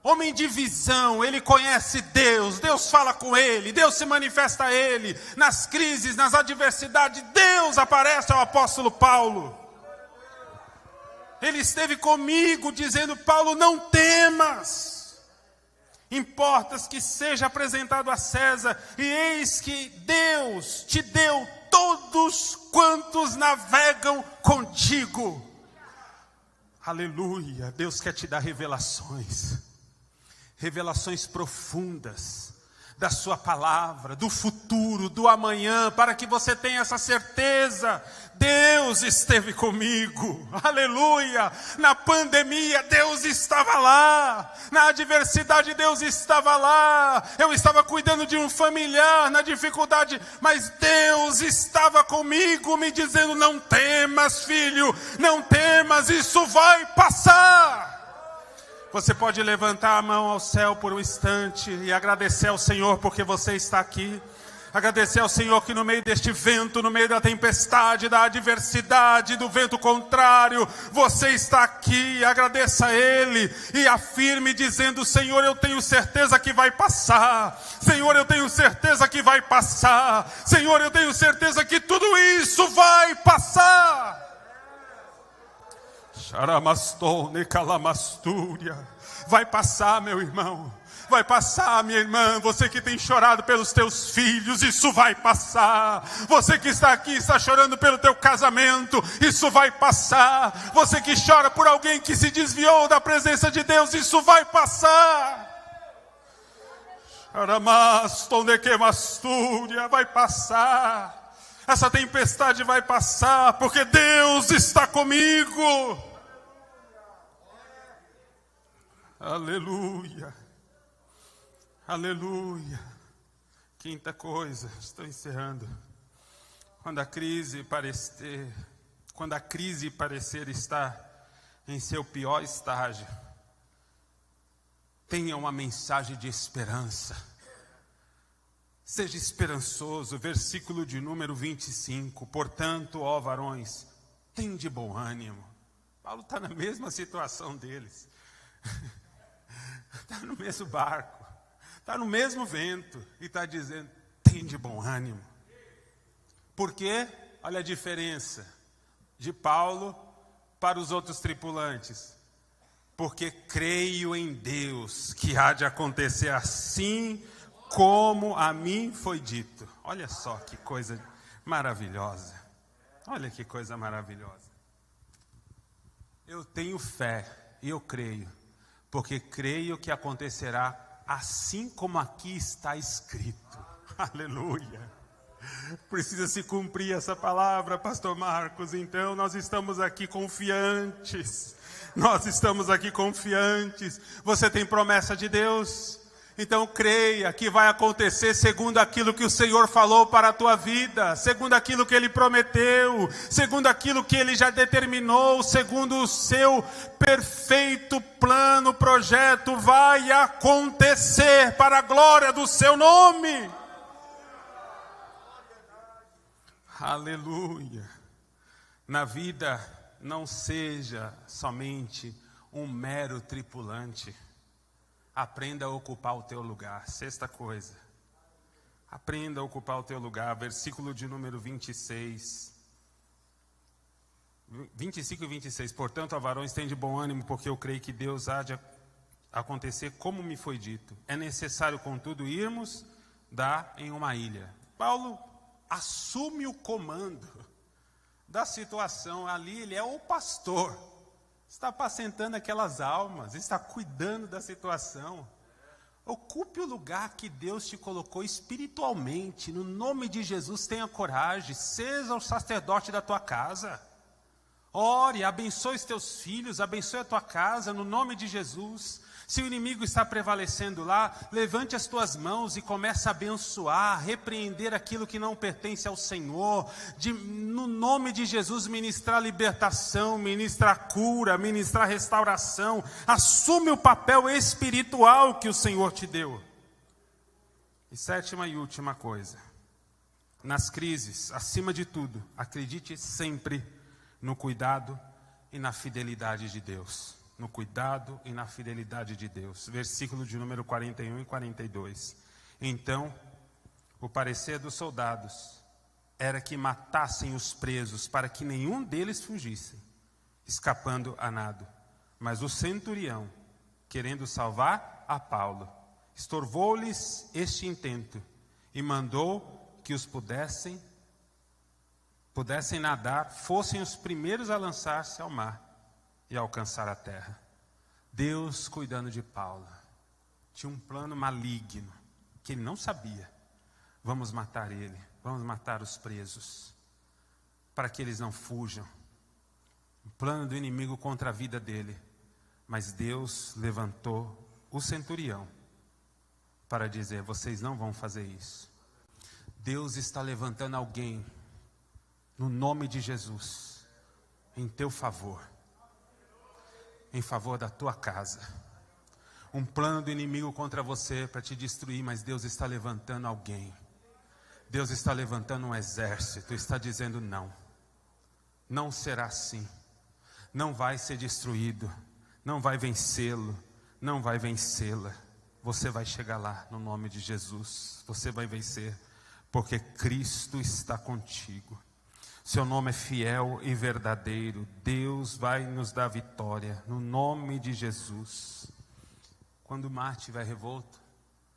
[SPEAKER 1] Homem de visão, ele conhece Deus, Deus fala com ele, Deus se manifesta a ele, nas crises, nas adversidades, Deus aparece ao apóstolo Paulo. Ele esteve comigo dizendo: Paulo, não temas, importas que seja apresentado a César, e eis que Deus te deu todos quantos navegam contigo. Aleluia, Deus quer te dar revelações profundas da sua palavra, do futuro, do amanhã, para que você tenha essa certeza. Deus esteve comigo, aleluia. Na pandemia Deus estava lá, na adversidade Deus estava lá, eu estava cuidando de um familiar na dificuldade, mas Deus estava comigo, me dizendo: não temas, filho, não temas, isso vai passar. Você pode levantar a mão ao céu por um instante e agradecer ao Senhor porque você está aqui. Agradecer ao Senhor que no meio deste vento, no meio da tempestade, da adversidade, do vento contrário, você está aqui. Agradeça a Ele e afirme dizendo: Senhor, eu tenho certeza que vai passar. Senhor, eu tenho certeza que vai passar. Senhor, eu tenho certeza que tudo isso vai passar. Vai passar, meu irmão. Vai passar, minha irmã. Você que tem chorado pelos teus filhos, isso vai passar. Você que está aqui, está chorando pelo teu casamento, isso vai passar. Você que chora por alguém que se desviou da presença de Deus, isso vai passar. Vai passar. Essa tempestade vai passar, porque Deus está comigo. Aleluia, aleluia. Quinta coisa, estou encerrando. Quando a crise parecer estar em seu pior estágio, tenha uma mensagem de esperança. Seja esperançoso. Versículo de número 25. Portanto, ó varões, tende bom ânimo. Paulo está na mesma situação deles. Está no mesmo barco, está no mesmo vento, e está dizendo: tem de bom ânimo. Por quê? Olha a diferença de Paulo para os outros tripulantes. Porque creio em Deus que há de acontecer assim como a mim foi dito. Olha só que coisa maravilhosa. Olha que coisa maravilhosa. Eu tenho fé e eu creio. Porque creio que acontecerá assim como aqui está escrito. Aleluia. Precisa se cumprir essa palavra, pastor Marcos. Então nós estamos aqui confiantes. Você tem promessa de Deus? Então creia que vai acontecer segundo aquilo que o Senhor falou para a tua vida, segundo aquilo que Ele prometeu, segundo aquilo que Ele já determinou, segundo o seu perfeito plano, projeto, vai acontecer para a glória do seu nome. Aleluia. Na vida não seja somente um mero tripulante. Aprenda a ocupar o teu lugar. Sexta coisa. Aprenda a ocupar o teu lugar. Versículo de número 26. 25 e 26. Portanto, a varões, tende bom ânimo, porque eu creio que Deus há de acontecer como me foi dito. É necessário, contudo, irmos dar em uma ilha. Paulo assume o comando da situação. Ali ele é o pastor. Está apacentando aquelas almas, está cuidando da situação. Ocupe o lugar que Deus te colocou espiritualmente. No nome de Jesus, tenha coragem. Seja o sacerdote da tua casa. Ore, abençoe os teus filhos, abençoe a tua casa, no nome de Jesus. Se o inimigo está prevalecendo lá, levante as tuas mãos e comece a abençoar, repreender aquilo que não pertence ao Senhor. No nome de Jesus, ministrar libertação, ministrar cura, ministrar restauração. Assume o papel espiritual que o Senhor te deu. E sétima e última coisa. Nas crises, acima de tudo, acredite sempre no cuidado e na fidelidade de Deus. No cuidado e na fidelidade de Deus. Versículo de número 41 e 42. Então, o parecer dos soldados era que matassem os presos, para que nenhum deles fugisse, escapando a nado. Mas o centurião, querendo salvar a Paulo, estorvou-lhes este intento e mandou que os pudessem nadar, fossem os primeiros a lançar-se ao mar e alcançar a terra. Deus cuidando de Paulo. Tinha um plano maligno que ele não sabia. Vamos matar ele, vamos matar os presos, para que eles não fujam. Um plano do inimigo contra a vida dele. Mas Deus levantou o centurião para dizer: vocês não vão fazer isso. Deus está levantando alguém no nome de Jesus em teu favor, em favor da tua casa. Um plano do inimigo contra você para te destruir, mas Deus está levantando alguém. Deus está levantando um exército, está dizendo: não, não será assim. Não vai ser destruído, não vai vencê-lo, não vai vencê-la. Você vai chegar lá no nome de Jesus. Você vai vencer, porque Cristo está contigo. Seu nome é fiel e verdadeiro. Deus vai nos dar vitória no nome de Jesus. Quando o mar estiver revolto,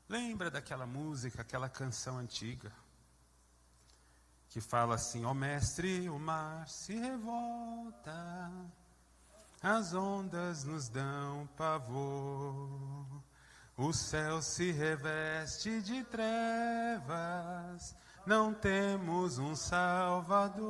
[SPEAKER 1] lembra daquela música, aquela canção antiga que fala assim: ó mestre, o mar se revolta, as ondas nos dão pavor, o céu se reveste de trevas, não temos um Salvador.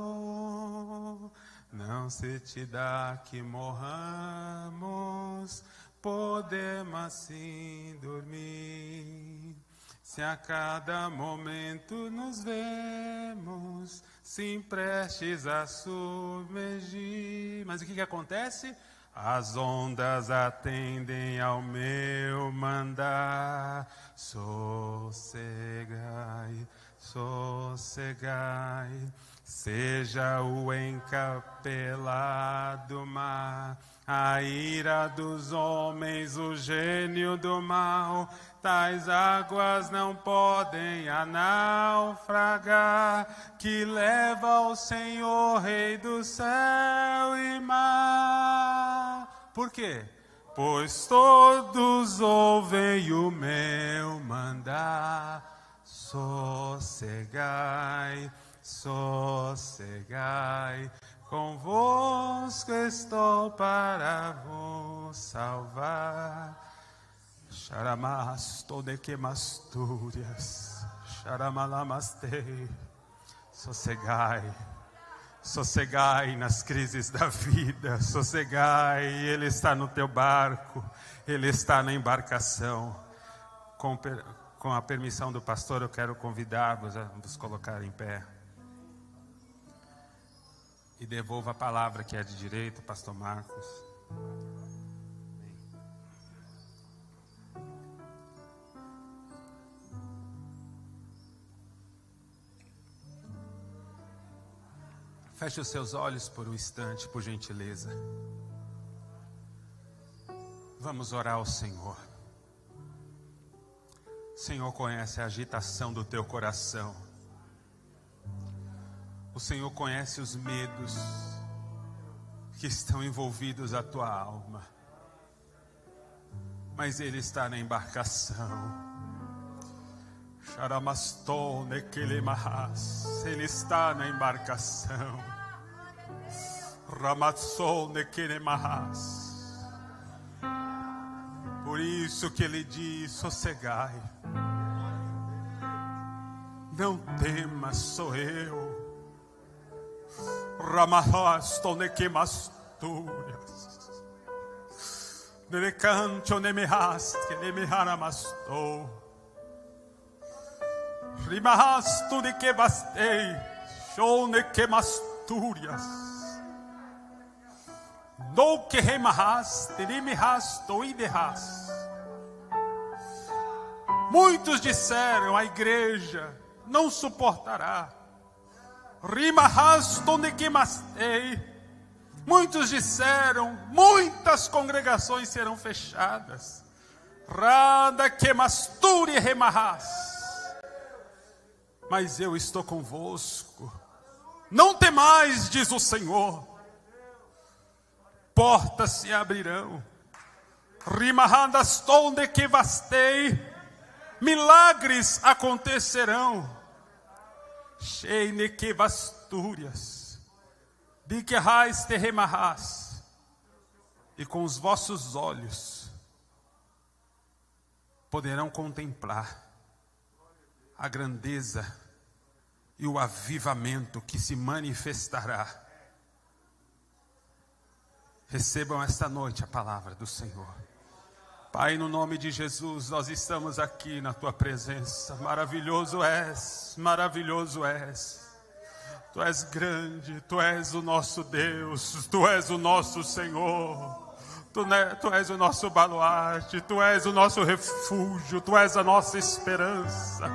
[SPEAKER 1] Não se te dá que morramos, podemos assim dormir. Se a cada momento nos vemos, sim prestes a submergir. Mas o que acontece? As ondas atendem ao meu mandar. Sossegai, sossegai, seja o encapelado mar, a ira dos homens, o gênio do mal. Tais águas não podem a naufragar, que leva o Senhor, Rei do céu e mar. Por quê? Pois todos ouvem o meu mandar. Sossegai, sossegai, convosco estou para vos salvar. Xaramastonekemastúrias, xaramalamastei. Sossegai, sossegai nas crises da vida, sossegai, Ele está no teu barco, Ele está na embarcação. Com a permissão do pastor, eu quero convidar-vos a nos colocar em pé. E devolvo a palavra que é de direito, pastor Marcos. Feche os seus olhos por um instante, por gentileza. Vamos orar ao Senhor. O Senhor conhece a agitação do teu coração. O Senhor conhece os medos que estão envolvidos a tua alma. Mas Ele está na embarcação. Ele está na embarcação. Por isso que Ele diz: sossegai, não temas, sou eu. Nele cancho ne me haste, ne me hanamastou. Rimahasto de que bastei, show ne que masturias. No que remahaste, ne me hasto e derras. Muitos disseram, a igreja não suportará. Rimahasto ne que mastei. Muitos disseram, muitas congregações serão fechadas. Rada que masture remarras. Mas eu estou convosco. Não temais, diz o Senhor. Portas se abrirão. Rimahandas tonde que vastei. Milagres acontecerão. Cheine que vastúrias. De que raiz te remarrás, e com os vossos olhos poderão contemplar a grandeza e o avivamento que se manifestará. Recebam esta noite a palavra do Senhor. Pai, no nome de Jesus, nós estamos aqui na Tua presença. Maravilhoso és, maravilhoso és. Tu és grande, Tu és o nosso Deus, Tu és o nosso Senhor, Tu és o nosso baluarte, Tu és o nosso refúgio, Tu és a nossa esperança.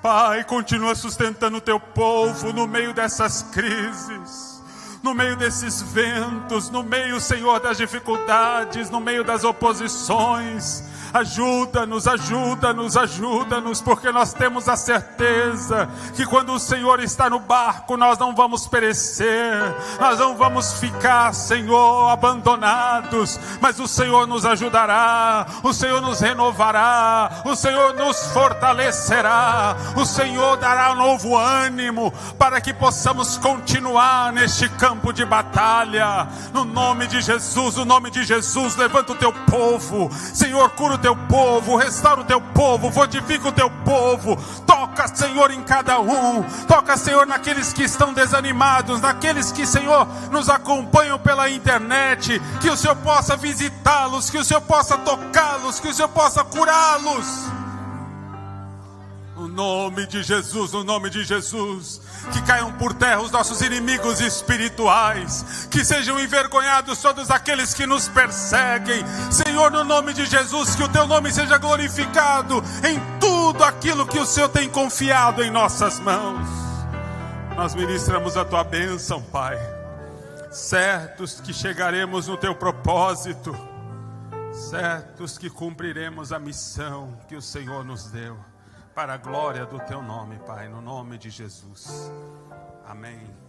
[SPEAKER 1] Pai, continua sustentando o Teu povo no meio dessas crises, no meio desses ventos, no meio, Senhor, das dificuldades, no meio das oposições. Ajuda-nos, ajuda-nos, ajuda-nos, porque nós temos a certeza que quando o Senhor está no barco, nós não vamos perecer, nós não vamos ficar, Senhor, abandonados, mas o Senhor nos ajudará, o Senhor nos renovará, o Senhor nos fortalecerá, o Senhor dará um novo ânimo para que possamos continuar neste campo de batalha. No nome de Jesus, no nome de Jesus, levanta o Teu povo, Senhor, cura o Teu povo, restaura o Teu povo, fortifica o Teu povo, toca, Senhor, em cada um, toca, Senhor, naqueles que estão desanimados, naqueles que, Senhor, nos acompanham pela internet, que o Senhor possa visitá-los, que o Senhor possa tocá-los, que o Senhor possa curá-los. No nome de Jesus, no nome de Jesus, que caiam por terra os nossos inimigos espirituais, que sejam envergonhados todos aqueles que nos perseguem. Senhor, no nome de Jesus, que o Teu nome seja glorificado em tudo aquilo que o Senhor tem confiado em nossas mãos. Nós ministramos a Tua bênção, Pai, certos que chegaremos no Teu propósito, certos que cumpriremos a missão que o Senhor nos deu, para a glória do Teu nome, Pai, no nome de Jesus. Amém.